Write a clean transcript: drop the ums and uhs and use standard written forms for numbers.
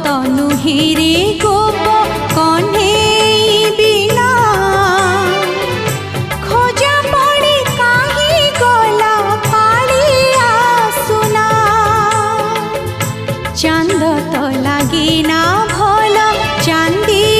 ତ ନୁହେଁ ରେ ଗୋପ କହ୍ନେଇ ବିନା ଖୋଜା ପଡ଼ି କାହିଁ ଗଲା କାଳିଆ ସୁନା। ଚାନ୍ଦ ତ ଲାଗିନା ଭଲ ଚାନ୍ଦି